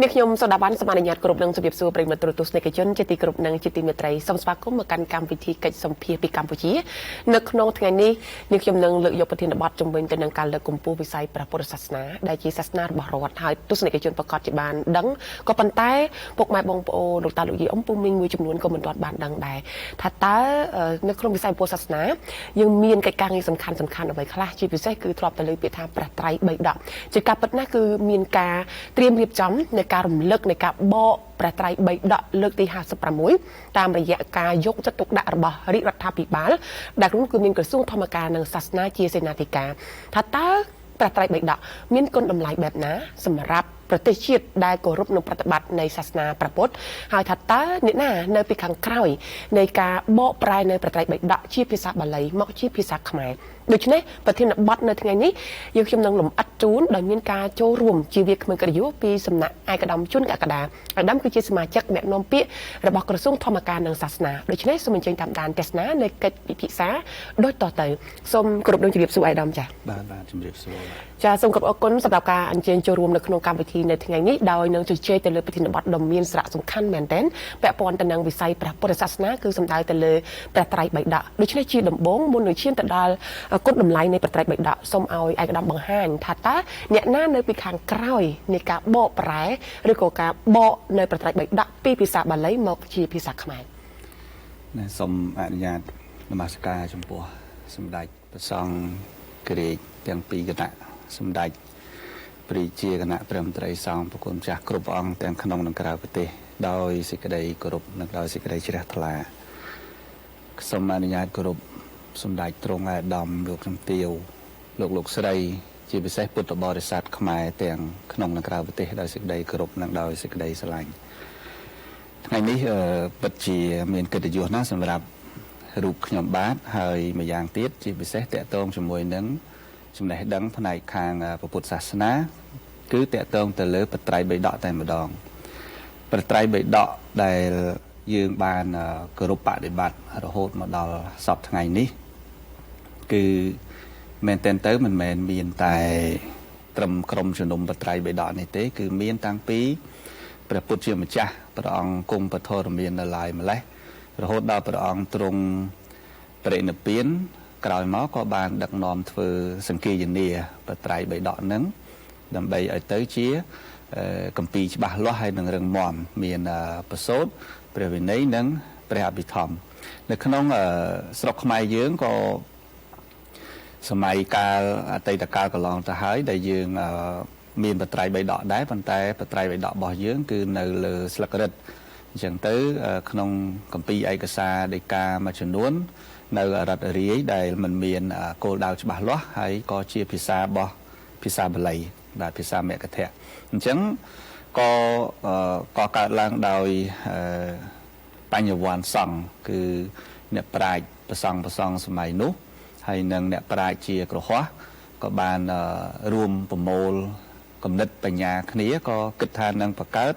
នេះខ្ញុំសូមដាបានសមាញ្ញាតគ្រប់នឹងជំរាបសួរប្រិយមិត្តទូរទស្សនិកជនជាទីគោរពនិងជាទីមេត្រីសូមស្វាគមន៍មកកាន់កម្មវិធីកិច្ចសម្ភាសពីកម្ពុជានៅក្នុងថ្ងៃនេះនេះខ្ញុំនឹងលើកយកប្រធានបទជំវិញទៅនឹងការលើកកម្ពស់វិស័យព្រះពុទ្ធសាសនាដែលជាសាសនារបស់រដ្ឋហើយទស្សនិកជនប្រកាសជាបានដឹងក៏ប៉ុន្តែពុកម៉ែបងប្អូនលោកតាលោកយាយអ៊ំពូមីងមួយចំនួនក៏មិនទាន់បានដឹងដែរថាតើនៅក្នុងវិស័យពុទ្ធសាសនាយើងមានកិច្ចការងារសំខាន់អ្វីខ្លះជាពិសេសគឺធ្លាប់តែលើកពាក្យថាព្រះត្រៃបិដកជាការពិតណាស់គឺមានការត្រៀមរៀបចំនៅការរំលឹកនៃការបកព្រះត្រៃបិដកលើកទី56តាមរយៈការយកចិត្តទុកដាក់របស់រាជរដ្ឋាភិបាលដែលក្នុងគឺមានក្រសួងធម្មការនិងសាសនាជាសេនាធិការថាតើព្រះត្រៃបិដកមានគុណតម្លៃបែបណាសម្រាប់ប្រទេសជាតិដែលគោរពនិងប្រតិបត្តិនៃសាសនាព្រះពុទ្ធហើយថាតើអ្នកណានៅពីខាងក្រោយនៃការបកប្រែនៅព្រះត្រៃបិដកជាភាសាបាលីមកជាភាសាខ្មែរដូច្នេះប្រធានបទនៅថ្ងៃនេះយើងខ្ញុំនឹងលំអិតជូនដោយមានការចូលរួមជាវាគ្មិនកិត្តិយសពីសំណាក់ឯកឧត្តមជួនកក្កដាឯកឧត្តមគឺជាសមាជិកអ្នកនាំពាក្យរបស់ក្រសួងធម្មការនិងសាសនាដូច្នេះសូមអញ្ជើញតាមដានទស្សនានៃកិច្ចពិភាក្សាដូចតទៅសូមគោរពនឹងជម្រាបសួរឯកឧត្តមចា៎បាទជម្រាបសួរចាសូមគោរពអរគុណសម្រាប់ការអញ្ជើញចូលរួមនៅក្នុងកម្មវិធីនៅថ្ងៃនេះដោយនឹងជជែកទៅលើប្រធានបទដ៏មានសារៈសំខាន់មែនទែនពាក់ព័ន្ធទៅនឹងវិស័យព្រះពុទ្ធសាសនាគឺសំដៅទៅលើព្រះត្រៃបិដកដូច្នេះជាដំបូងមុននឹងឈានទៅដល់គុណតម្លៃនៃព្រះត្រៃបិដកសូមឲ្យឯកឧត្តមបង្ហាញថាតើអ្នកណានៅពីខាងក្រោយនៃការបកប្រែឬក៏ការបកនៅព្រះត្រៃបិដកពីភាសាបាលីមកជាភាសាខ្មែរសូមអនុញ្ញាតនមស្ការចំពោះសម្ដេចព្រះសង្ឃគ្រាចទាំងពីរគណៈសម្ដេចព្រះជាគណៈព្រះមន្ត្រីសង្ឃប្រគុណចាស់គ្រប់អង្គទាំងក្នុងនិងក្រៅប្រទេសដោយសេចក្តីគោរពនិងដោយសេចក្តីជ្រះថ្លាសូមអនុញ្ញាតគោរពសម្ដេចទ្រង់ឯកឧត្តមលោកជំទាវលោកស្រីជាពិសេសពុទ្ធបរិស័ទខ្មែរទាំងក្នុងនិងក្រៅប្រទេសដោយសេចក្តីគោរពនិងដោយសេចក្តីស្រឡាញ់ថ្ងៃនេះពិតជាមានកិត្តិយសណាស់សម្រាប់រូបខ្ញុំបាទហើយម្យ៉ាងទៀតជាពិសេសតកតងជាមួយនឹងចំណេះដឹងផ្នែកខាងពុទ្ធសាសនាគឺតកតងទៅលើព្រះត្រៃបិដកតែម្ដងព្រះត្រៃបិដកដែលយើងបានគោរពបដិបត្តិរហូតមកដល់សពថ្ងៃនេះគឺមែនទែនទៅមិនមែនមានតែត្រឹមក្រុមជំនុំព្រះត្រៃបិដកនេះទេគឺមានតាំងពីព្រះពុទ្ធជាម្ចាស់ព្រះអង្គគង់ពធរមាននៅឡើយម្លេះរហូតដល់ព្រះអង្គទ្រង់បរិនិព្វានក្រោយមកក៏បានដឹកនាំធ្វើសង្ឃាយនាព្រះត្រៃបិដកនឹងដើម្បីឲ្យទៅជាគម្ពីរច្បាស់លាស់ហើយនឹងរឹងមាំមានប្រសូតព្រះវិន័យនិងព្រះអភិធម្មនៅក្នុងស្រុកខ្មែរយើងក៏សម័យកាលអតីតកាលកន្លងទៅហើយដែលយើងមានបត្រៃបិដកដែរប៉ុន្តែបត្រៃបិដករបស់យើងគឺនៅលើស្លឹករឹតអញ្ចឹងទៅក្នុងគម្ពីរឯកសារដីកាមួយចំនួននៅរដ្ឋរាយដែលมันមានគោលដៅច្បាស់លាស់ហើយក៏ជាភាសារបស់ភាសាបាលីបាទភាសាមគ្គធៈអញ្ចឹងក៏កើតឡើងដោយបញ្ញវន្តសង្ឃគឺអ្នកប្រាជ្ញប្រសង់សម័យនោះហើយនឹងអ្នកប្រាជ្ញជាក្រហមក៏បានរួមប្រមូលគំនិតបញ្ញាគ្នាក៏គិតថានឹងបង្កើត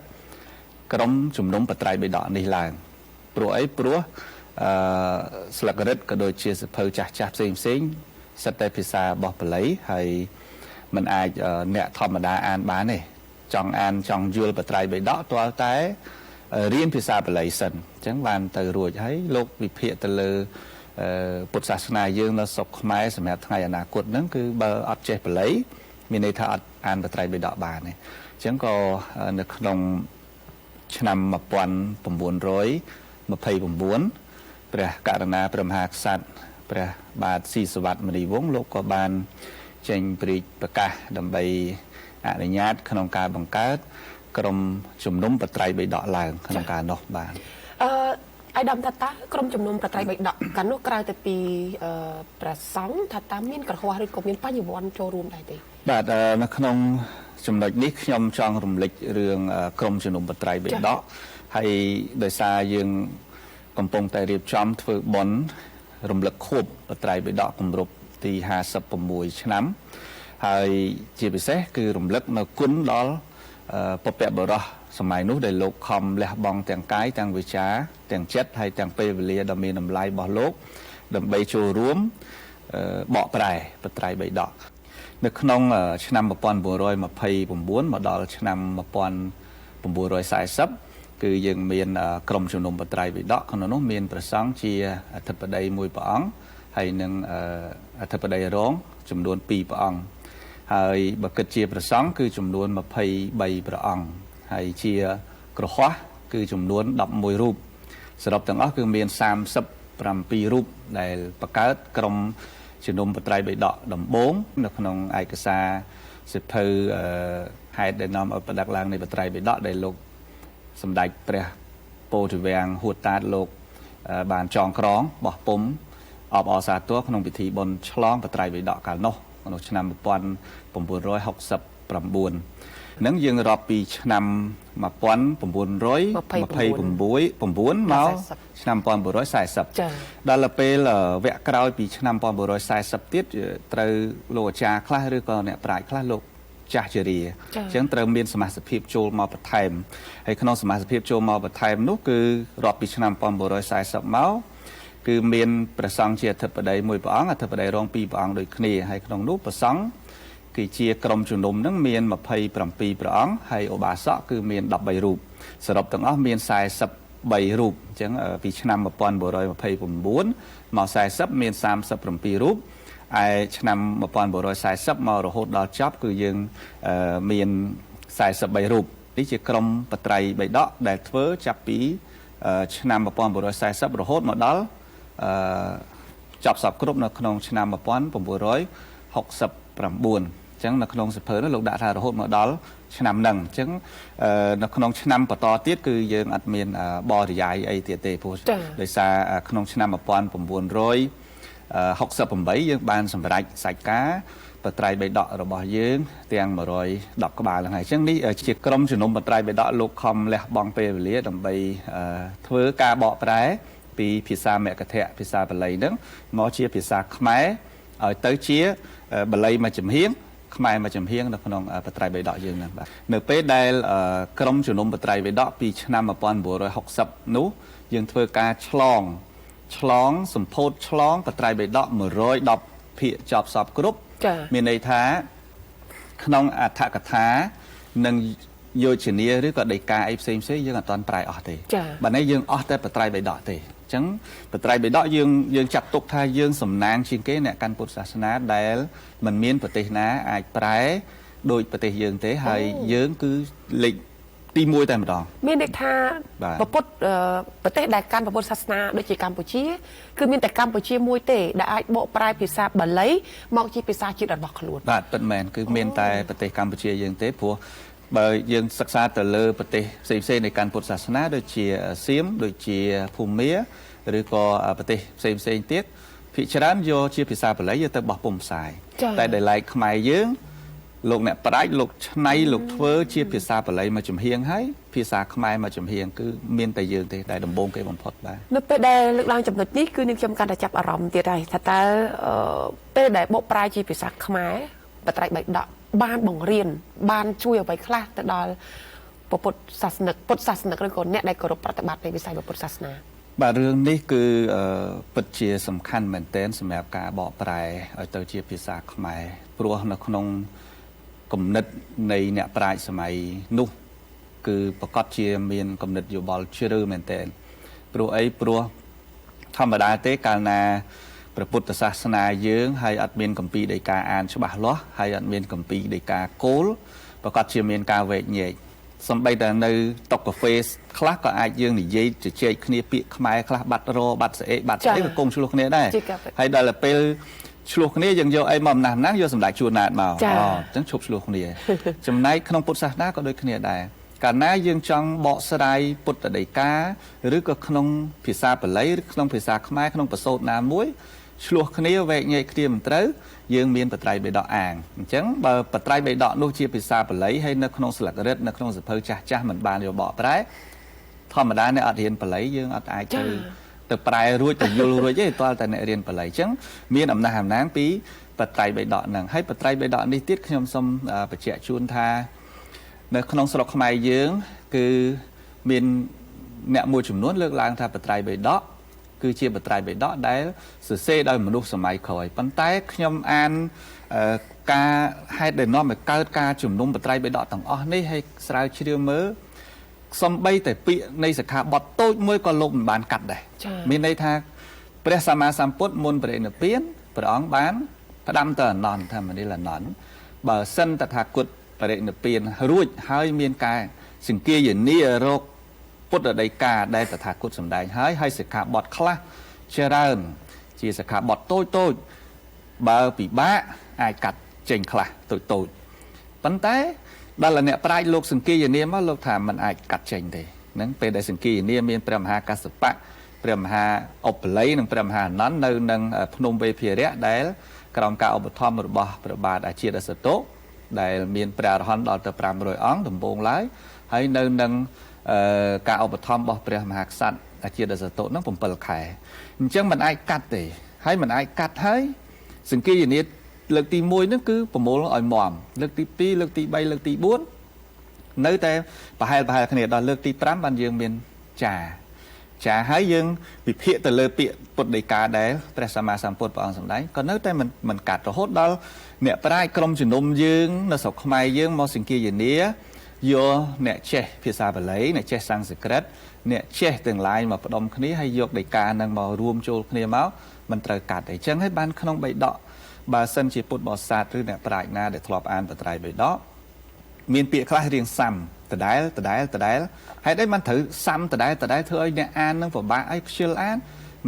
ក្រុមជំនុំព្រះត្រៃបិដកនេះឡើងព្រោះស្លឹករឹតក៏ដូចជាសភៅចាស់ផ្សេងសិតតែភាសារបស់បាលីហើយมันអាចអ្នកធម្មតាអានបានទេចង់អានចង់យល់ព្រះត្រៃបិដកទាល់តែរៀនភាសាបាលីសិនអញ្ចឹងបានទៅរួចហើយលោកវិភាគទៅលើពុទ្ធសាសនាយើងនៅស្រុកខ្មែរសម្រាប់ថ្ងៃអនាគតហ្នឹងគឺបើអត់ចេះបាលីមានន័យថាអត់អានព្រះត្រៃបិដកបានទេអញ្ចឹងក៏នៅក្នុងឆ្នាំ1929ព្រះករុណាព្រះមហាក្សត្រព្រះបាទស៊ីសុវត្ថិមុនីវង្សលោកក៏បានចេញព្រាប្រកាសដើម្បីអនុញ្ញាតក្នុងការបង្កើតក្រុមជំនុំព្រះត្រៃបិដកឡើងក្នុងការនោះបាទឯកឧត្តមថាតើក្រុមជំនុំព្រះត្រៃបិដកកាលនោះក្រៅតែពីព្រះសង្ឃថាតើមានក្រហមឬក៏មានបញ្ញវន្តចូលរួមដែរទេបាទនៅក្នុងចំណុចនេះខ្ញុំចង់រំលេចរឿងក្រុមជំនុំព្រះត្រៃបិដកហើយដោយសារយើងកំពុងតែរៀបចំធ្វើបុណ្យរំលឹកខួបព្រះត្រៃបិដកគម្រប់ ទី56ឆ្នាំហើយជាពិសេសគឺរំលឹកនៅគុណដល់ពពកបរោះសម័យនោះដែលលោកខំលះបង់ទាំងកាយទាំងវាចាទាំងចិត្តហើយទាំងពេលវេលាដ៏មានតម្លៃរបស់លោកដើម្បីចូលរួមបកប្រែបត្រៃបិដកនៅក្នុងឆ្នាំ1929មកដល់ឆ្នាំ1940គឺយើងមានក្រុមជំនុំបត្រៃបិដកក្នុងនោះមានព្រះសង្ឃជាអធិបតីមួយព្រះអង្គហើយនឹងអធិបតីរងចំនួន2ព្រះអង្គហើយបើគិតជាព្រះសង្ឃគឺចំនួន23ព្រះអង្គហើយជាក្រហមគឺចំនួន11រូបសរុបទាំងអស់គឺមាន37រូបដែលបង្កើតក្រុមជំនុំបត្រៃបិដកដំបូងនៅក្នុងឯកសារសិភៅហេតុដែលនាំឲ្យបដិកឡើងនៃបត្រៃបិដកដែលលោកសម្ដេចព្រះពោធិវាំងហួតតាតលោកបានចងក្រងបោះពុំអបអរសាទរក្នុងពិធីបុណ្យឆ្លងបត្រៃបិដកកាលនោះក្នុងឆ្នាំ1969នឹងយើងរាប់ពីឆ្នាំ1929មកឆ្នាំ1940ដល់ពេលវគ្គក្រោយពីឆ្នាំ1940ទៀតត្រូវលោកអាចារ្យខ្លះឬក៏អ្នកប្រាជ្ញខ្លះលោកចាស់ជរាអញ្ចឹងត្រូវមានសមាជិកចូលមកបន្ថែមហើយក្នុងសមាជិកចូលមកបន្ថែមនោះគឺរាប់ពីឆ្នាំ1940មកគឺមានព្រះសង្ឃជាអធិបតីមួយព្រះអង្គអធិបតីរង2ព្រះអង្គដូចគ្នាហើយក្នុងនោះព្រះសង្ឃគឺជាក្រុមជំនុំនឹងមាន27ព្រះអង្គហើយឧបាសកគឺមាន13រូបសរុបទាំងអស់មាន43រូបអញ្ចឹងពីឆ្នាំ1929មក40មាន37រូបឯឆ្នាំ1940មករហូតដល់ចប់គឺយើងមាន43រូបនេះជាក្រុមបត្រៃបិដកដែលធ្វើចាប់ពីឆ្នាំ1940រហូតមកដល់ចប់សពគ្រប់នៅក្នុងឆ្នាំ1969អញ្ចឹងនៅក្នុងសភៅនោះលោកដាក់ថារហូតមកដល់ឆ្នាំហ្នឹងអញ្ចឹងនៅក្នុងឆ្នាំបន្តទៀតគឺយើងអត់មានបរិយាយអីទៀតទេព្រោះដោយសារក្នុងឆ្នាំ1968យើងបានសម្រេចសាច់ការបត្រៃបិដករបស់យើងទាំង110ក្បាលហ្នឹងហើយអញ្ចឹងនេះជាក្រុមជំនុំបត្រៃបិដកលោកខំលះបង់ពេលវេលាដើម្បីធ្វើការបកប្រែពីភាសាមគ្គធៈភាសាបាលីហ្នឹងមកជាភាសាខ្មែរឲ្យទៅជាបាលីមួយចំហៀងខ្មែរមួយចំហៀងនៅក្នុងបត្រៃបិដកយើងហ្នឹងបាទនៅពេលដែលក្រុមជំនុំបត្រៃបិដកពីឆ្នាំ1960នោះយើងធ្វើការឆ្លងសម្ពោធឆ្លងបត្រៃបិដក110ភាគចប់សពគ្រប់មានន័យថាក្នុងអត្ថកថានិងយោជនាឬក៏ដីកាអីផ្សេងយើងអត់ទាន់ប្រែអស់ទេបាទនេះយើងអស់តែបត្រៃបិដកទេអញ្ចឹងបត្រៃបិដកយើងចាត់ទុកថាយើងសំណាងជាងគេអ្នកកាន់ពុទ្ធសាសនាដែលមិនមានប្រទេសណាអាចប្រែដោយប្រទេសយើងទេហើយយើងគឺលេខទី1តែម្ដងមានន័យថាពុទ្ធប្រទេសដែលកាន់ពុទ្ធសាសនាដូចជាកម្ពុជាគឺមានតែកម្ពុជាមួយទេដែលអាចបកប្រែភាសាបាលីមកជាភាសាជាតិរបស់ខ្លួនបាទពិតមែនគឺមានតែប្រទេសកម្ពុជាយើងទេព្រោះបើយើងសិក្សាទៅលើប្រទេសផ្សេងៗនៃកាន់ពុទ្ធសាសនាដូចជាសៀមដូចជាភូមាឬក៏ប្រទេសផ្សេងទៀតភាគច្រើនយកជាភាសាបាលីយកទៅបោះពុម្ពផ្សាយតែដែលឡែកខ្មែរយើងលោកអ្នកប្រាជ្ញលោកឆ្នៃលោកធ្វើជាភាសាបាលីមកចំហៀងហើយភាសាខ្មែរមកចំហៀងគឺមានតែយើងទេដែលដំបូងគេបំផុតបាទនៅពេលដែលលើកឡើងចំណុចនេះគឺនាងខ្ញុំកាន់តែចាប់អារម្មណ៍ទៀតហើយថាតើពេលដែលបកប្រែជាភាសាខ្មែរបត្រៃបិដកបានបង្រៀនបានជួយអ្វីខ្លះទៅដល់ពុទ្ធសាសនិកឬក៏អ្នកដែលគោរពប្រតិបត្តិในវិស័យពុទ្ធសាសនាបាទរឿងនេះគឺពិតជាសំខាន់មែនទែនសម្រាប់ការបកប្រែឲ្យទៅជាភាសាខ្មែរព្រោះនៅក្នុងគំនិតនៃអ្នកប្រាជ្ញសម័យនោះគឺប្រកាសជាមានគំនិតយោបល់ជ្រៅមែនទែនព្រោះធម្មតាទេកាលណាព្រះពុទ្ធសាសនាយើងហើយអត់មានគម្ពីរដីកាអានច្បាស់លាស់ហើយអត់មានគម្ពីរដីកាគោលប្រកាសជាមានការវែកញែកសំបីតែនៅតុកកាហ្វេខ្លះក៏អាចយើងនិយាយជជែកគ្នាពាក្យខ្មែរខ្លះបាត់របាត់ស្អេបាត់ស្អីក៏គង់ឆ្លោះគ្នាដែរហើយដល់ពេលឆ្លោះគ្នាយើងយកអីមកអំណះណាស់យកសម្ដេចជួនណាតមកអញ្ចឹងឈប់ឆ្លោះគ្នាចំណែកក្នុងពុទ្ធសាសនាក៏ដូចគ្នាដែរកាលណាយើងចង់បកស្រាយពុទ្ធដីកាឬក៏ក្នុងភាសាបាលីឬក្នុងភាសាខ្មែរក្នុងប្រសូតណាមួយឆ្លោះគ្នាវែកញែកគ្នាមិនត្រូវយើងមានបត្រៃបិដកអាងអញ្ចឹងបើបត្រៃបិដកនោះជាភាសាបាលីហើយនៅក្នុងស្លឹករឹតនៅក្នុងសភៅចាស់មិនបានយកបកប្រែធម្មតាអ្នកអត់រៀនបាលីយើងអត់អាចទៅ ទៅប្រែរួចទៅយល់រួចទេតើតែអ្នករៀនបល័យអញ្ចឹងមានអំណះអំណាងពីបត្រៃបិដកហ្នឹងហើយបត្រៃបិដកនេះទៀតខ្ញុំសូមបញ្ជាក់ជូនថានៅក្នុងស្រុកខ្មែរយើងគឺមានអ្នកមួយចំនួនលើកឡើងថាបត្រៃបិដកគឺជាបត្រៃបិដកដែលសរសេរដោយមនុស្សសម័យក្រោយប៉ុន្តែខ្ញុំអានការហេតុដែលនាំឲ្យកើតការជំនុំបត្រៃបិដកទាំងអស់នេះឲ្យស្រាវជ្រាវមើលសំបីតែពាក្យនៃសិក្ខាបទតូចមួយក៏លោកមិនបានកាត់ដែរមានន័យថាព្រះសម្មាសម្ពុទ្ធមុនបរិនិព្វានព្រះអង្គបានផ្ដាំទៅអនន្តថាមនីលអនន្តបើសិនតថាគតបរិនិព្វានរួចហើយមានការសង្គាយនារោគពុទ្ធដីកាដែលតថាគតសម្ដែងហើយសិក្ខាបទខ្លះច្រើនជាសិក្ខាបទតូចបើពិបាកអាចកាត់ចេញខ្លះតូចប៉ុន្តែដល់អ្នកប្រាជ្ញលោកសង្គាយនាមកលោកថាมันអាចកាត់ចេញទេហ្នឹងពេលដែលសង្គាយនាមានព្រះមហាកស្សបៈព្រះមហាឧបល័យនិងព្រះមហាអនន្តនៅនឹងភ្នំវេភារៈដែលក្រោមការឧបត្ថម្ភរបស់ព្រះបាទអាជាដសតុដែលមានព្រះអរហន្តដល់ទៅ500អង្គដំបូងឡើយហើយនៅនឹងការឧបត្ថម្ភរបស់ព្រះមហាក្សត្រអាជាដសតុនឹង7ខែអញ្ចឹងมันអាចកាត់ទេហើយมันអាចកាត់ហើយសង្គាយនាលើកទី1ហ្នឹងគឺប្រមូលឲ្យមមលើកទី2លើកទី3លើកទី4នៅតែប្រហែលគ្នាដល់លើកទី5បានយើងមានចាហើយយើងវិភាគទៅលើពាក្យពុទ្ធដីកាដែលព្រះសម្មាសម្ពុទ្ធព្រះអង្គសម្ដែងក៏នៅតែមិនកាត់រហូតដល់អ្នកប្រាជ្ញក្រុមជំនុំយើងនៅស្រុកខ្មែរយើងមកសង្គាយនាយកអ្នកចេះភាសាបាលីអ្នកចេះសំស្ក្រឹតអ្នកចេះទាំងឡាយមកផ្ដុំគ្នាហើយយកដីកានឹងមករួមចូលគ្នាមកមិនត្រូវកាត់ទេអញ្ចឹងហើយបានក្នុងបិដកបើសិនជាពុទ្ធបរិស័ទឬអ្នកប្រាជ្ញណាដែលធ្លាប់អានបត្រៃបិដកមានពាក្យខ្លះរៀងសាំដដែលហេតុអីបានត្រូវសាំដដែលធ្វើឲ្យអ្នកអាននឹងពិបាកអីខ្ជិលអាន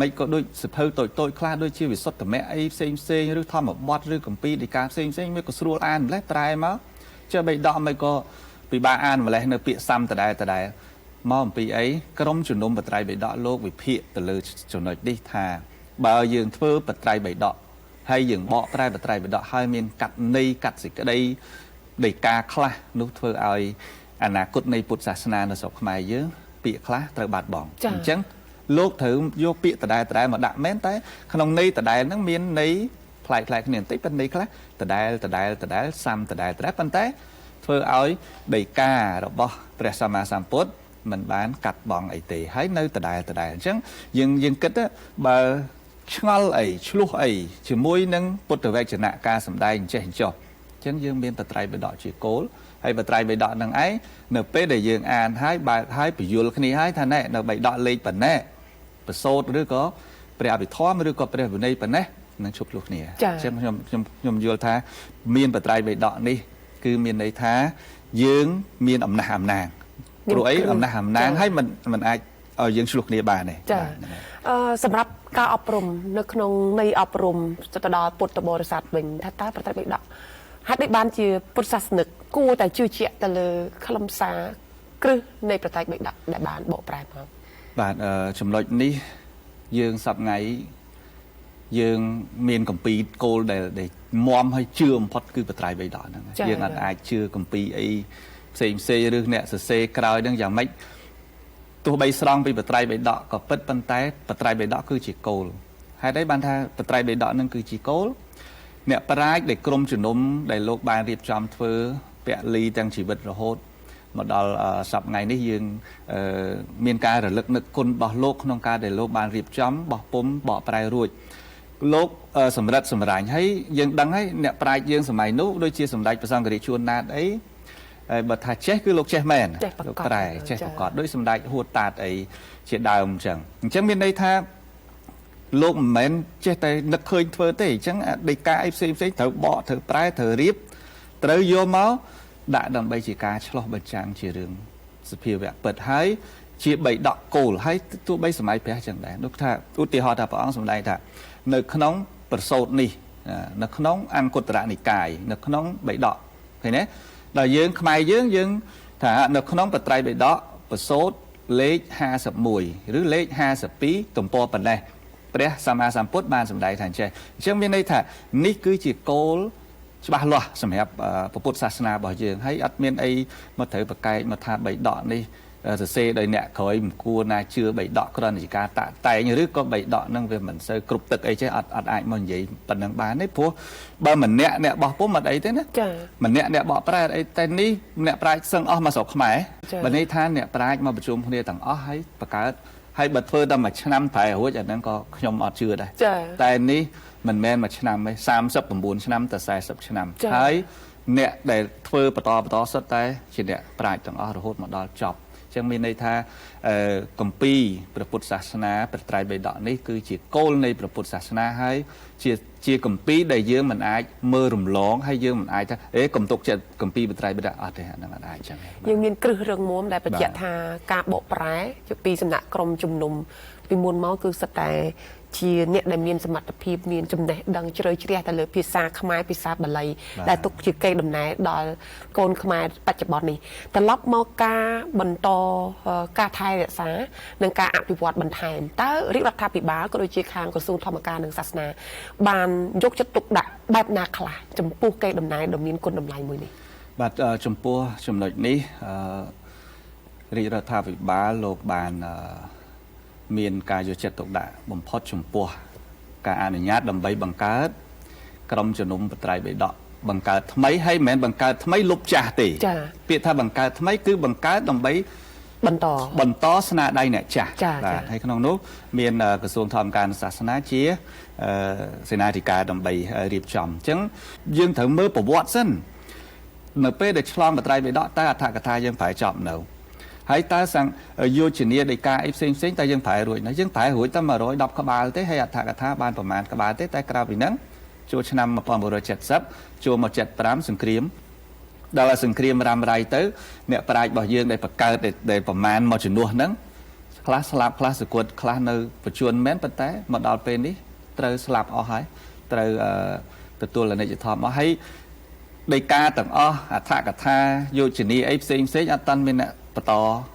មិនក៏ដូចសភៅតូចខ្លះដូចជាវិសុទ្ធមគ្គអីផ្សេងឬធម្មបទឬគម្ពីរដីកាផ្សេងមួយក៏ស្រួលអានម្លេះប្រែមកចុះបិដកមិនក៏ពិបាកអានម្លេះនៅពាក្យសាំដដែលមកអំពីអីក្រុមជំនុំបត្រៃបិដកលោកវិភាគទៅលើចំណុចនេះថាបើយើងធ្វើបត្រៃបិដកហើយយើងបកប្រែបត្រៃបិដកហើយមានកាត់ន័យកាត់សេចក្តីដីកាខ្លះនោះធ្វើឲ្យអនាគតនៃពុទ្ធសាសនានៅស្រុកខ្មែរយើងពាក្យខ្លះត្រូវបាត់បង់អញ្ចឹងលោកត្រូវយកពាក្យដដែលមកដាក់មែនតែក្នុងន័យដដែលហ្នឹងមានន័យផ្លែកគ្នាបន្តិចប៉ុន្តែន័យខ្លះដដែលសាំដដែលប៉ុន្តែធ្វើឲ្យដីការបស់ព្រះសម្មាសម្ពុទ្ធមិនបានកាត់បង់អីទេហើយនៅដដែលអញ្ចឹងយើងគិតបើឆ្ងល់អីឆ្លោះអីជាមួយនឹងពុទ្ធវេជ្ជនៈការសម្ដែងចេះចោះអញ្ចឹងយើងមានបត្រៃបិដកជាគោលហើយបត្រៃបិដកនឹងឯងនៅពេលដែលយើងអានហើយបើកហើយពយល់គ្នាហើយថាណែនៅបិដកលេខប៉ុណ្ណេះប្រសូតឬក៏ព្រះអភិធម្មឬក៏ព្រះវិន័យប៉ុណ្ណេះនឹងជប់ឆ្លោះគ្នាអញ្ចឹងខ្ញុំយល់ថាមានបត្រៃបិដកនេះគឺមានន័យថាយើងមានអំណះអំណាងព្រោះអីអំណះអំណាងហើយมันអាចឲ្យយើងឆ្លោះគ្នាបានទេសម្រាប់ការអប់រំនៅក្នុងនៃអប់រំទៅដល់ពុទ្ធបរិស័ទវិញថាតើបត្រៃបិដកហេតុដូចបានជាពុទ្ធសាសនិកគួរតែជឿជាក់ទៅលើខ្លឹមសារគ្រឹះនៃបត្រៃបិដកដែលបានបកប្រែមកបាទចំណុចនេះយើងសប្ងៃយើងមានគម្ពីរគោលដែលមមឲ្យជឿបំផុតគឺបត្រៃបិដកហ្នឹងយើងអាចជឿគម្ពីរអីផ្សេងឬអ្នកសរសេរក្រោយហ្នឹងយ៉ាងម៉េចទោះបីស្រង់ពីបត្រៃបិដកក៏ពិតប៉ុន្តែបត្រៃបិដកគឺជាគោលហេតុអីបានថាបត្រៃបិដកហ្នឹងគឺជាគោលអ្នកប្រាជ្ញដែលក្រុមជំនុំដែលលោកបានរៀបចំធ្វើពលីទាំងជីវិតរហូតមកដល់សប្តាហ៍នេះយើងមានការរលឹកនឹកគុណរបស់លោកក្នុងការដែលលោកបានរៀបចំបោះពុំបកប្រែរួចលោកសម្រិតសម្រាញ់ហើយយើងដឹងហើយអ្នកប្រាជ្ញយើងសម័យនោះដូចជាសម្ដេចព្រះសង្ឃរាជជួនណាតអីបើថាចេះគឺលោកចេះមែនលោកប្រែចេះប្រកបដោយសម្ដេចហួតតាតអីជាដើមអញ្ចឹងមានន័យថាលោកមិនមែនចេះតែនឹកឃើញធ្វើទេអញ្ចឹងដីកាអីផ្សេងត្រូវបកត្រូវប្រែត្រូវរៀបត្រូវយកមកដាក់ដើម្បីជាការឆ្លោះបញ្ចាំងជារឿងសភាវៈពិតហើយជាបិដកគោលហើយទោះបីសម័យព្រះចឹងដែរនោះថាឧទាហរណ៍ថាព្រះអង្គសម្ដែងថានៅក្នុងប្រសូតនេះនៅក្នុងអង្គុត្តរនិកាយនៅក្នុងបិដកឃើញទេដល់យើងខ្មែរយើងថានៅក្នុងបត្រៃបិដកប្រសូតលេខ51ឬលេខ52ទំព័រប៉ុណ្ណេះព្រះសម្មាសម្ពុទ្ធបានសម្ដែងថាអញ្ចឹងមានន័យថានេះគឺជាគោលច្បាស់លាស់សម្រាប់ពុទ្ធសាសនារបស់យើងហើយអត់មានអីមកត្រូវប្រកែកមកថាបិដកនេះ សរសេរដោយអ្នកក្រោយមិនគួរណាជឿបីដកគ្រាន់តែជាការតាក់តែងឬក៏បីដកនឹងវាមិនសូវគ្រប់ទឹកអីចេះអត់អាចមកនិយាយប៉ុណ្ណឹងបានទេព្រោះបើម្នាក់អ្នកបោះពុំអត់អីទេណាចាម្នាក់អ្នកបកប្រែអត់អីតែនេះអ្នកប្រាជ្ញសឹងអស់មកស្រុកខ្មែរបើនេះថាអ្នកប្រាជ្ញមកប្រជុំគ្នាទាំងអស់ហើយបង្កើតហើយបើធ្វើតែមួយឆ្នាំប្រែរួចអាហ្នឹងក៏ខ្ញុំអត់ជឿដែរតែនេះមិនមែនមួយឆ្នាំទេ39ឆ្នាំតែ40ឆ្នាំហើយអ្នកដែលធ្វើបន្តសុទ្ធតែជាអ្នកប្រាជ្ញទាំងអស់រហូតមកដល់ចប់អញ្ចឹងមានន័យថាគម្ពីរព្រះពុទ្ធសាសនាព្រះត្រៃបិដកនេះគឺជាគោលនៃព្រះពុទ្ធសាសនាហើយជាគម្ពីរដែលយើងមិនអាចមើលរំលងហើយយើងមិនអាចថាកុំទុកចិត្តគម្ពីរព្រះត្រៃបិដកអត់ទេអាហ្នឹងអត់អាចអញ្ចឹងយើងមានគ្រឹះរឹងមាំដែលបញ្ជាក់ថាការបកប្រែពីសំណាក់ក្រុមជំនុំពីមុនមកគឺសិតតែជាអ្នកដែលមានសមត្ថភាពមានចំណេះដឹងជ្រៅជ្រះទៅលើភាសាខ្មែរភាសាបាលីដែលទុកជាកេរដំណែលដល់កូនខ្មែរបច្ចុប្បន្ននេះត្រឡប់មកការបន្តការថែរក្សានិងការអភិវឌ្ឍបន្ថែមតើរាជរដ្ឋាភិបាលក៏ដូចជាខាងក្រសួងធម្មការនិងសាសនាបានយកចិត្តទុកដាក់បែបណាខ្លះចំពោះកេរដំណែលដ៏មានគុណតម្លៃមួយនេះបាទចំពោះចំណុចនេះរាជរដ្ឋាភិបាលលោកបានមានការយកចិត្តទុកដាក់បំផុតចំពោះការអនុញ្ញាតដើម្បីបង្កើតក្រុមជំនុំបត្រៃបិដកបង្កើតថ្មីហើយមិនមែនបង្កើតថ្មីលុបចាស់ទេពាក្យថាបង្កើតថ្មីគឺបង្កើតដើម្បីបន្តស្នាដៃអ្នកចាស់បាទហើយក្នុងនោះមានក្រសួងធម្មការនិងសាសនាជាសេនាធិការដើម្បីរៀបចំអញ្ចឹងយើងត្រូវមើលប្រវត្តិសិននៅពេលដែលឆ្លងបត្រៃបិដកតើអត្ថកថាយើងប្រែចប់នៅហើយតើយោជនាដីកាអីផ្សេងតែយើងប្រែរួចណាយើងប្រែរួចតែ110ក្បាលទេហើយអត្ថកថាបានប្រមាណក្បាលទេតែក្រៅពីហ្នឹងចូលឆ្នាំ1970ចូលមក75សង្គ្រាមដល់សង្គ្រាមរ៉ាំរ៉ៃទៅអ្នកប្រាជ្ញរបស់យើងដែលបង្កើតដែលប្រមាណមកជំនួសហ្នឹងខ្លះស្លាប់ខ្លះសគត់ខ្លះនៅបញ្ជូនមែនប៉ុន្តែមកដល់ពេលនេះត្រូវស្លាប់អស់ហើយត្រូវទទួលអនិច្ចធម៌អស់ហើយដីកាទាំងអស់អត្ថកថាយោជនាអីផ្សេងអត់តាន់មានអ្នកបន្ត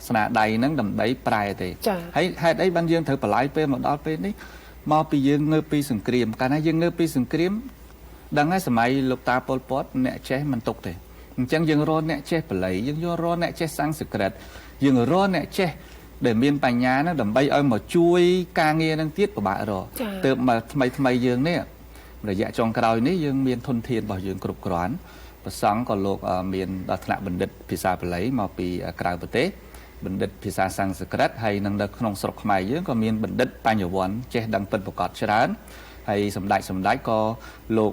ស្នាដៃហ្នឹងដើម្បីប្រែទេហើយហេតុអីបានយើងត្រូវបលាយពេលមកដល់ពេលនេះមកពីយើងងើបពីសង្គ្រាមកាលណាយើងងើបពីសង្គ្រាមដឹងហើយសម័យលោកតាប៉ុលពតអ្នកចេះមិនទុកទេអញ្ចឹងយើងរកអ្នកចេះបល័យយើងយករកអ្នកចេះសំស្ក្រឹតយើងរកអ្នកចេះដែលមានបញ្ញាហ្នឹងដើម្បីឲ្យមកជួយការងារហ្នឹងទៀតពិបាករកទើបមកថ្មីយើងនេះរយៈចុងក្រោយនេះយើងមានធនធានរបស់យើងគ្រប់គ្រាន់ព្រះសង្ឃក៏លោកមានដល់ថ្នាក់បណ្ឌិតភាសាបាលីមកពីក្រៅប្រទេសបណ្ឌិតភាសាសំស្ក្រឹតហើយនៅក្នុងស្រុកខ្មែរយើងក៏មានបណ្ឌិតបញ្ញវន្តចេះដឹងពិតប្រាកដច្រើនហើយសម្ដេចក៏លោក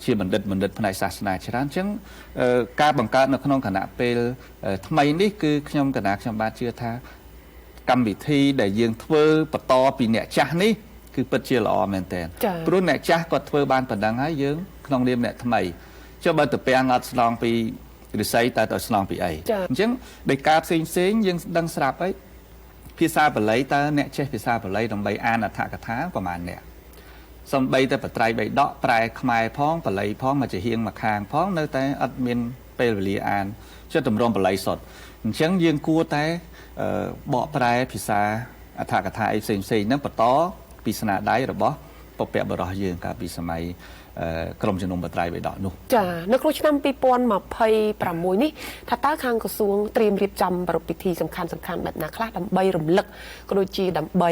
ជាបណ្ឌិតផ្នែកសាសនាច្រើនអញ្ចឹងការបង្កើតនៅក្នុងគណៈពេលថ្មីនេះគឺខ្ញុំបាទជឿថាកម្មវិធីដែលយើងធ្វើបន្តពីអ្នកចាស់នេះគឺពិតជាល្អមែនទែនព្រោះអ្នកចាស់គាត់ធ្វើបានប៉ុណ្ណឹងហើយយើងក្នុងនាមអ្នកថ្មីចុះបើតពាំងអត់ស្លងពីរិស័យតើទៅស្លងពីអីអញ្ចឹងដោយការផ្សេងយើងដឹងស្រាប់ហើយភាសាបាលីតើអ្នកចេះភាសាបាលីដើម្បីអានអត្ថកថាប្រហែលអ្នកសំបីតែបត្រៃបិដកប្រែខ្មែរផងបាលីផងមកជាហៀងមកខាងផងនៅតែអត់មានពេលវេលាអានចិត្តតម្រាំបាលីសុទ្ធអញ្ចឹងយើងគួរតែបកប្រែភាសាអត្ថកថាអីផ្សេងហ្នឹងបន្តពីស្នាដៃរបស់ពពកបរោះយើងកាលពីសម័យក្រុមជំនុំបត្រៃបិដកនោះចានៅក្នុងឆ្នាំ2026នេះថាតើខាងក្រសួងត្រៀមរៀបចំប្រពៃពិធីសំខាន់បែបណាខ្លះដើម្បីរំលឹកក៏ដូចជាដើម្បី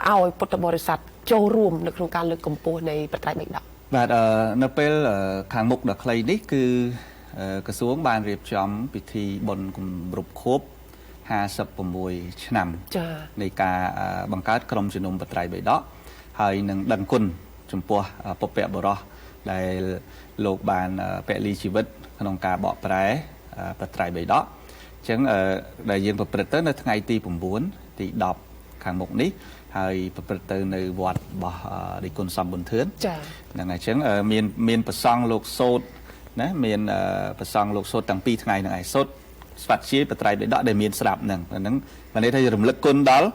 ឲ្យពុទ្ធបរិស័ទចូលរួមនៅក្នុងការលើកកម្ពស់នៃបត្រៃបិដកបាទនៅពេលខាងមុខដ៏ខ្លីនេះគឺក្រសួងបានរៀបចំពិធីបុណ្យគម្រប់ខួប56ឆ្នាំនៃការបង្កើតក្រុមជំនុំបត្រៃបិដកហើយនឹងដឹងគុណចំពោះពពកបរោះដែលលោកបានពលីជីវិតក្នុងការបកប្រែបត្រៃបិដកអញ្ចឹងដែលយើងប្រព្រឹត្តទៅនៅថ្ងៃទី9ទី10ខាងមុខនេះហើយប្រព្រឹត្តទៅនៅវត្តរបស់ដេគុណសំប៊ុនធឿនហ្នឹងហើយអញ្ចឹងមានប្រសង់លោកសូត្រណាមានប្រសង់លោកសូត្រតាំងពីថ្ងៃហ្នឹងឯងសូត្រស្វាត់ជាបត្រៃបិដកដែលមានស្រាប់ហ្នឹងបានន័យថារំលឹកគុណដល់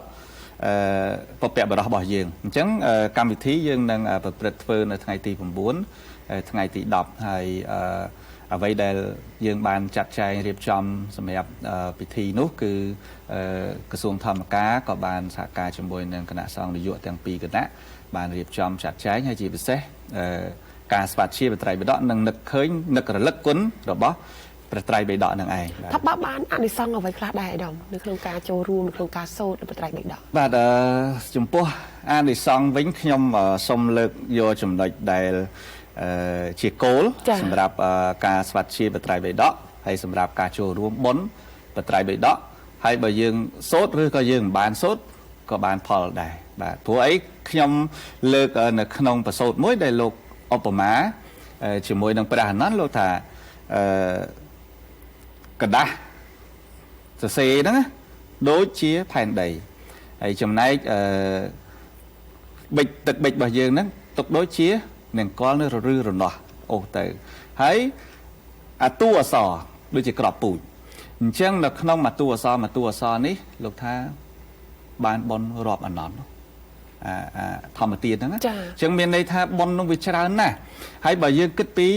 ពពកបរោះរបស់យើងអញ្ចឹងកម្មវិធីយើងនឹងប្រព្រឹត្តធ្វើនៅថ្ងៃទី9ថ្ងៃទី10ហើយអ្វីដែលយើងបានចាត់ចែងរៀបចំសម្រាប់ពិធីនោះគឺក្រសួងធម្មការក៏បានសហការជាមួយនឹងគណៈសង្ឃនាយកទាំងពីរគណៈបានរៀបចំចាត់ចែងហើយជាពិសេសការស្វាធ្យាបត្រៃបិដកនឹងនឹករលឹកគុណរបស់ ប្រត្រៃបេដកនឹងឯង ថាបើបានអនិសង្ឃអ្វីខ្លះដែរដងនៅក្នុងការចូលរួមនៅក្នុងការសូត្រប្រត្រៃបេដក បាទចំពោះអានិសង្ឃវិញខ្ញុំសូមលើកយកចំណុចដែលជាគោលសម្រាប់ការស្វាត់ជាប្រត្រៃបេដកហើយសម្រាប់ការចូលរួមបុណ្យប្រត្រៃបេដកហើយបើយើងសូត្រឬក៏យើងមិនបានសូត្រក៏បានផលដែរបាទព្រោះអីខ្ញុំលើកនៅក្នុងប្រសូតមួយដែលលោកឧបមាជាមួយនឹងព្រះអនន្តលោកថាกระดาษសរសេរហ្នឹងដូចជាផែនដីហើយចំណែកបិចទឹកបិចរបស់យើងហ្នឹងទុកដូចជានឹងកលនៅរឺរនោះអូសទៅហើយអាតួអសរដូចជាក្របពូជអញ្ចឹងនៅក្នុងអាតួអសរនេះលោកថាបានបនរាប់អនន្តធម្មទានហ្នឹងអញ្ចឹងមានន័យថាបននោះវាច្រើនណាស់ហើយបើយើងគិតពី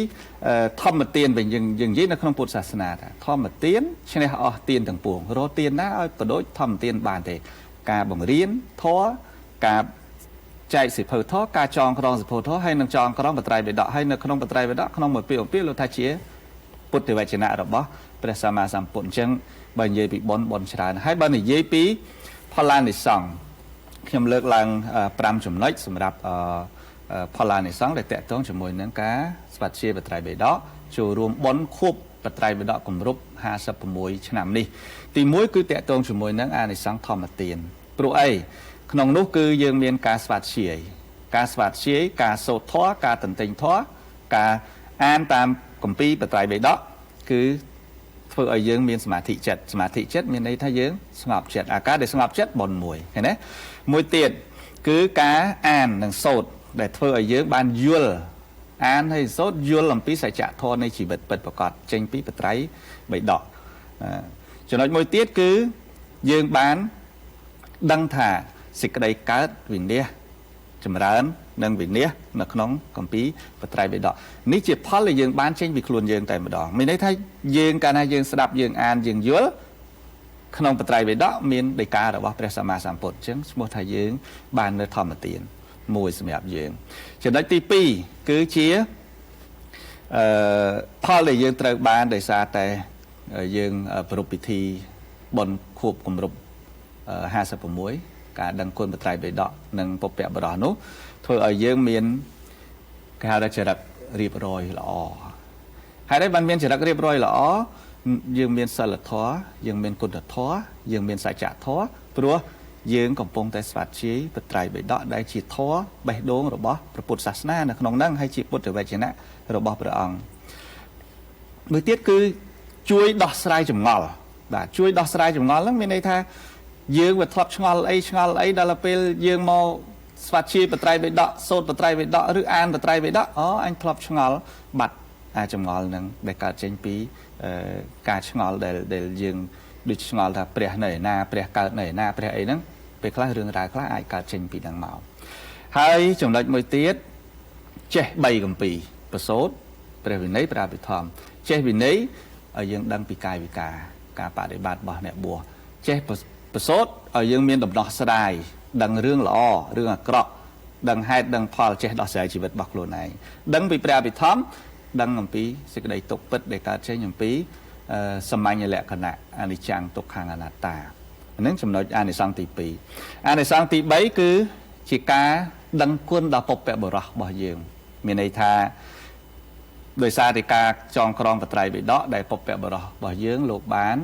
ធម្មទានវិញយើងនិយាយនៅក្នុងពុទ្ធសាសនាថាធម្មទានឈ្នះអស់ទានទាំងពួងរកទានណាឲ្យបដូចធម្មទានបានទេការបង្រៀនធម៌ការចែកសិភៅធម៌ការចងក្រងសិភៅធម៌ហើយនឹងចងក្រងបត្រៃបេដកហើយនៅក្នុងបត្រៃបេដកក្នុងមួយពាក្យលោកថាជាពុទ្ធវចនៈរបស់ព្រះសម្មាសម្ពុទ្ធអញ្ចឹងបើនិយាយពីបនច្រើនហើយបើនិយាយពីផល្លានិសង្ឃខ្ញុំលើកឡើង5ចំណុចសម្រាប់ផល្លានិសង្ឃដែលតកតងជាមួយនឹងការស្វាត់ជាបត្រៃបេដកចូលរួមបុណ្យខួបបត្រៃបេដកគម្រប់56ឆ្នាំនេះទី1គឺតកតងជាមួយនឹងអានិសង្ឃធម្មទានព្រោះអីក្នុងនោះគឺយើងមានការស្វាត់ជាការសូត្រធម៌ការតន្ទិញធម៌ការអានតាមគម្ពីរបត្រៃបេដកគឺធ្វើឲ្យយើងមានសមាធិចិត្តមានន័យថាយើងស្ងប់ចិត្តអាការដែលស្ងប់ចិត្តបនមួយឃើញទេមួយទៀតគឺការអាននិងសូត្រដែលធ្វើឲ្យយើងបានយល់អានហើយសូត្រយល់អំពីសច្ចធម៌នៃជីវិតពិតប្រាកដចេញពីបត្រៃបេដកចំណុចមួយទៀតគឺយើងបានដឹងថាសេចក្តីកើតវិនាសចម្រើននិងវិនាសនៅក្នុងគម្ពីរបត្រៃបេដកនេះជាផលដែលយើងបានចេញពីខ្លួនយើងតែម្ដងមានន័យថាយើងកាលណាយើងស្ដាប់យើងអានយើងយល់ក្នុងបត្រៃបេដកមានដីការបស់ព្រះសម្មាសម្ពុទ្ធអញ្ចឹងឈ្មោះថាយើងបាននៅធម្មទានមួយសម្រាប់យើងចំណុចទី2គឺជាផលដែលយើងត្រូវបានដោយសារតែយើងប្រពៃពិធីបុណ្យខួបគម្រប់56ការដឹងគុណបត្រៃបេដកនិងពុព្វបរោះនោះធ្វើឲ្យយើងមានគេហៅថាចរិតរៀបរយល្អហើយបានមានចរិតរៀបរយល្អយើងមានសិលធម៌យើងមានគុណធម៌យើងមានសច្ចធម៌ព្រោះយើងកំពុងតែស្វាត់ជាបត្រៃបេដកដែលជាធម៌បេះដូងរបស់ព្រះពុទ្ធសាសនានៅក្នុងហ្នឹងហើយជាពុទ្ធវចនៈរបស់ព្រះអង្គមួយទៀតគឺជួយដោះស្រាយចម្ងល់បាទជួយដោះស្រាយចម្ងល់ហ្នឹងមានន័យថាយើងវាធ្លាប់ឆ្ងល់អីដល់ពេលយើងមកស្វាត់ជាបត្រៃបេដកសូត្របត្រៃបេដកឬអានបត្រៃបេដកអញធ្លាប់ឆ្ងល់បាត់ចម្ងល់ហ្នឹងដែលកើតចេញពីការឆ្ងល់ដែលយើងដូចឆ្ងល់ថាព្រះនៅឯណាព្រះកើតនៅឯណាព្រះអីហ្នឹងពេលខ្លះរឿងរ៉ាវខ្លះអាចកើតចេញពីហ្នឹងមកហើយចំណុចមួយទៀតចេះ3គម្ពីរប្រសូតព្រះវិន័យព្រះអភិធម្មចេះវិន័យឲ្យយើងដឹងពីកាយវិការការបដិបត្តិរបស់អ្នកបួសចេះប្រសូតឲ្យយើងមានដំណោះស្រាយដឹងរឿងល្អរឿងអាក្រក់ដឹងហេតុដឹងផលចេះដោះស្រាយជីវិតរបស់ខ្លួនឯងដឹងពីព្រះអភិធម្មដឹងអំពីសេចក្តីទុក្ខពិតដែលកើតចេញអំពីសម្ញ្ញលក្ខណៈអនិច្ចំទុក្ខអនត្តាហ្នឹងចំណុចអានិសង្ឃទី2អានិសង្ឃទី3គឺជាការដឹងគុណដល់ពុព្វបុរសរបស់យើងមានន័យថាដោយសារតែការចងក្រងបត្រៃបេដកដែលពុព្វបុរសរបស់យើងលោកបាន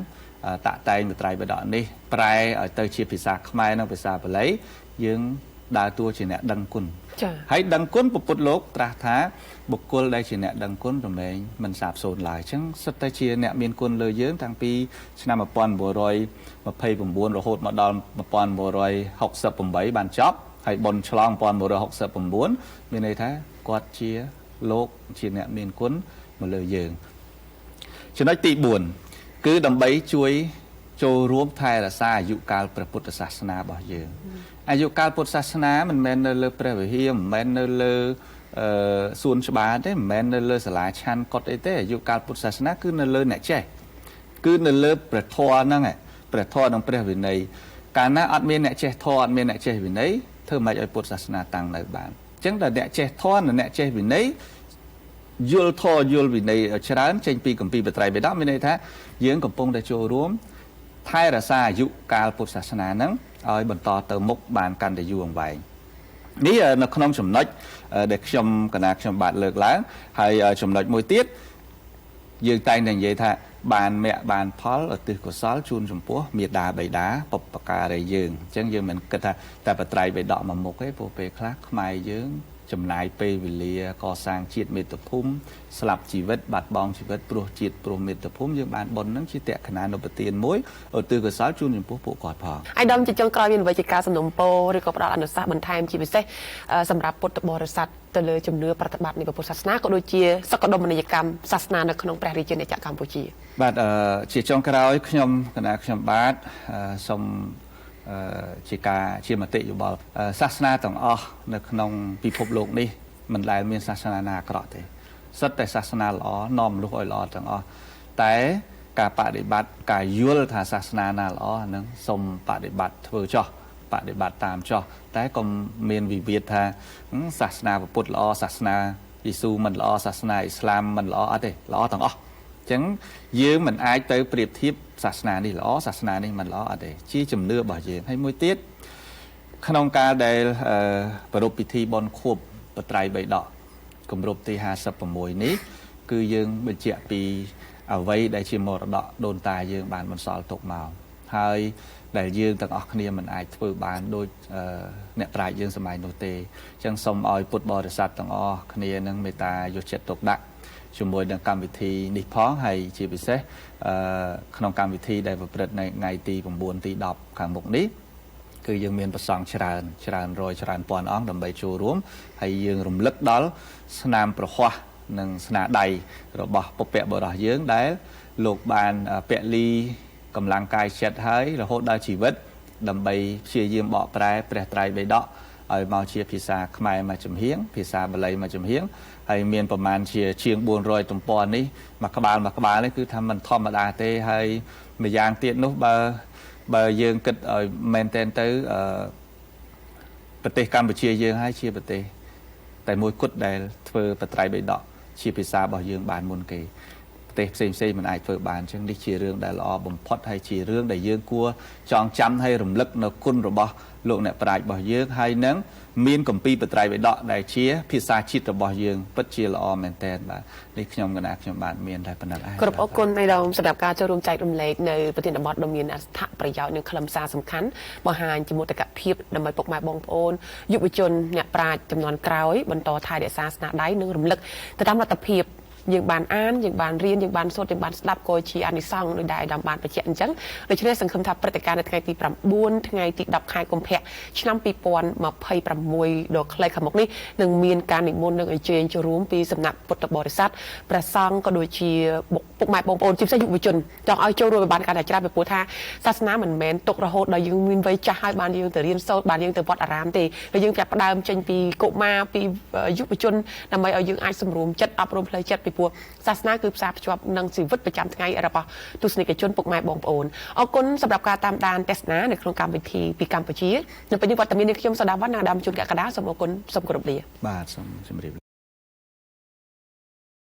តាក់តែងបត្រៃបេដកនេះប្រែឲ្យទៅជាភាសាខ្មែរនិងភាសាបាលីយើងដើរតួជាអ្នកដឹងគុណហើយដឹងគុណពុទ្ធលោកត្រាស់ថាបុគ្គលដែលជាអ្នកដឹងគុណរមែងមិនសាបសូន្យឡើយអញ្ចឹងសិតតែជាអ្នកមានគុណលើយើងតាំងពីឆ្នាំ1929រហូតមកដល់1968បានចប់ហើយបុណ្យឆ្លង1969មានន័យថាគាត់ជាលោកជាអ្នកមានគុណមកលើយើងចំណុចទី4គឺដើម្បីជួយចូលរួមថែរក្សាអាយុកាលព្រះពុទ្ធសាសនារបស់យើងអាយុកាលពុទ្ធសាសនាមិនមែននៅលើព្រះវិហារមិនមែននៅលើសួនច្បារទេមិនមែននៅលើសាលាឆាន់កុដអីទេអាយុកាលពុទ្ធសាសនាគឺនៅលើអ្នកចេះគឺនៅលើព្រះធម៌ហ្នឹងព្រះធម៌និងព្រះវិន័យកាលណាអត់មានអ្នកចេះធម៌អត់មានអ្នកចេះវិន័យធ្វើម៉េចឲ្យពុទ្ធសាសនាតាំងនៅបានអញ្ចឹងតែអ្នកចេះធម៌និងអ្នកចេះវិន័យ យល់ធរយល់វិន័យច្រើនចេញពីគម្ពីរបត្រៃបិដកមានន័យថាយើងកំពុងតែចូលរួមថែរក្សាអាយុកាលពុទ្ធសាសនាហ្នឹងឲ្យបន្តទៅមុខបានកាន់តែយូរអង្វែងនេះនៅក្នុងចំណុចដែលខ្ញុំបាទលើកឡើងហើយចំណុចមួយទៀតយើងតែងតែនិយាយថាបានមគ្គបានផលឧទ្ទិសកុសលជូនចំពោះមេដាបិតាបុព្វការីយើងអញ្ចឹងយើងមិនគិតថាតែបត្រៃបិដកមួយមុខទេព្រោះពេលខ្លះខ្មែរយើងចំណាយពេលវេលាកសាងជាតិមាតុភូមិស្លាប់ជីវិតបាត់បង់ជីវិតព្រោះជាតិព្រោះមាតុភូមិយើងបានបុណ្យហ្នឹងជាតក្កណានុបទានមួយឧទ្ទិសកុសលជូនចំពោះពួកគាត់ផងអាយដាមជាចុងក្រោយមានអ្វីជាការសំណូមពរឬក៏ផ្ដល់អនុសាសន៍បន្ថែមជាពិសេសសម្រាប់ពុទ្ធបរិស័ទទៅលើជំនឿប្រតិបត្តិនៃពុទ្ធសាសនាក៏ដូចជាសក្តិមនីយកម្មសាសនានៅក្នុងព្រះរាជាណាចក្រកម្ពុជាបាទជាចុងក្រោយខ្ញុំបាទសូមជាមតិយោបល់សាសនាទាំងអស់នៅក្នុងពិភពលោកនេះមិនដែលមានសាសនាណាអាក្រក់ទេសុទ្ធតែសាសនាល្អនាំមនុស្សឲ្យល្អទាំងអស់តែការបដិបត្តិការយល់ថាសាសនាណាល្អហ្នឹងសូមបដិបត្តិធ្វើចោះបដិបត្តិតាមចោះតែកុំមានវិវាទថាសាសនាពុទ្ធល្អសាសនាយេស៊ូមិនល្អសាសនាអ៊ីស្លាមមិនល្អអត់ទេល្អទាំងអស់អញ្ចឹងយើងមិនអាចទៅប្រៀបធៀបសាសនានេះល្អសាសនានេះមិនល្អអត់ទេជាជំនឿរបស់យើងហើយមួយទៀតក្នុងការដែលប្រារព្ធពិធីបុណ្យខួបបត្រៃបិដកគម្រប់ទី56នេះគឺយើងបញ្ជាក់ពីអ្វីដែលជាមរតកដូនតាយើងបានបន្សល់ទុកមកហើយដែលយើងទាំងអស់គ្នាមិនអាចធ្វើបានដូចអ្នកប្រាជ្ញយើងសម័យនោះទេអញ្ចឹងសូមឲ្យពុទ្ធបរិស័ទទាំងអស់គ្នានឹងមេត្តាយកចិត្តទុកដាក់ជាមួយនឹងកម្មវិធីនេះផងហើយជាពិសេសក្នុងកម្មវិធីដែលប្រព្រឹត្តនៅថ្ងៃទី9ទី10ខាងមុខនេះគឺយើងមានប្រសង់ច្រើនរយច្រើនពាន់អង្គដើម្បីចូលរួមហើយយើងរំលឹកដល់ស្នាមប្រហ័សនិងស្នាដៃរបស់ពុព្វបុរសយើងដែលលោកបានពលីកម្លាំងកាយចិត្តហើយរហូតដល់ជីវិតដើម្បីព្យាយាមបកប្រែព្រះត្រៃបិដកឲ្យមកជាភាសាខ្មែរមួយចំហៀងភាសាបាលីមួយចំហៀងហើយមានប្រមាណជាង400ទំព័រនេះមួយក្បាលនេះគឺថាมันធម្មតាទេហើយម្យ៉ាងទៀតនោះបើយើងគិតឲ្យមែនតែនទៅប្រទេសកម្ពុជាយើងហើយជាប្រទេសតែមួយគត់ដែលធ្វើបត្រៃបិដកជាភាសារបស់យើងបានមុនគេប្រទេសផ្សេងមិនអាចធ្វើបានអញ្ចឹងនេះជារឿងដែលល្អបំផុតហើយជារឿងដែលយើងគួរចងចាំហើយរំលឹកនៅគុណរបស់លោកអ្នកប្រាជ្ញរបស់យើងហើយនឹងមានគម្ពីរបត្រៃបិដកដែលជាភាសាជាតិរបស់យើងពិតជាល្អមែនទែនបាទនេះខ្ញុំបាទមានតែប៉ុណ្ណឹងឯងគ្រប់អរគុណឯកឧត្តមសម្រាប់ការចូលរួមចែករំលែកនៅប្រធានបទដ៏មានអត្ថប្រយោជន៍និងខ្លឹមសារសំខាន់បង្ហាញជាមោទកភាពដើម្បីពុកម៉ែបងប្អូនយុវជនអ្នកប្រាជ្ញចំនួនក្រោយបន្តថែរក្សាស្នាដៃនិងរំលឹកទៅតាមលទ្ធភាពយើងបានអានយើងបានរៀនយើងបានសូត្រយើងបានស្ដាប់ក៏ជាអានិសង្សដោយដែលអាដាមបានបញ្ជាក់អញ្ចឹងដូច្នេះសង្ឃឹមថាព្រឹត្តិការណ៍នៅថ្ងៃទី9ថ្ងៃទី10ខែកុម្ភៈឆ្នាំ2026ដ៏ខ្លីខាងមុខនេះនឹងមានការនិមន្តនិងអញ្ជើញចូលរួមពីសំណាក់ពុទ្ធបរិស័ទព្រះសង្ឃក៏ដូចជាពុកម៉ែបងប្អូនជាពិសេសយុវជនចង់ឲ្យចូលរួមបានកាន់តែច្រើនពីព្រោះថាសាសនាមិនមែនទុករហូតដល់យើងមានវ័យចាស់ហើយបានយើងទៅរៀនសូត្របានយើងទៅវត្តអារាមទេហើយយើងចាប់ផ្ដើមចេញពីកុមារពីយុវជនដើម្បីឲ្យយើងអាចសម្រួមចិត្តអប់រំផ្លូវចិត្តពីព្រោះសាសនាគឺផ្សារភ្ជាប់នឹងជីវិតប្រចាំថ្ងៃរបស់ទស្សនិកជនពុកម៉ែបងប្អូនអរគុណសម្រាប់ការតាមដានទស្សនានៅក្នុងកម្មវិធីពីកម្ពុជានៅពេលនេះវត្តមាននេះខ្ញុំសដាវណ្ណនិងអាដាមជួនកក្កដាសូមអរគុណសូមគោរពលាបាទសូមជម្រាប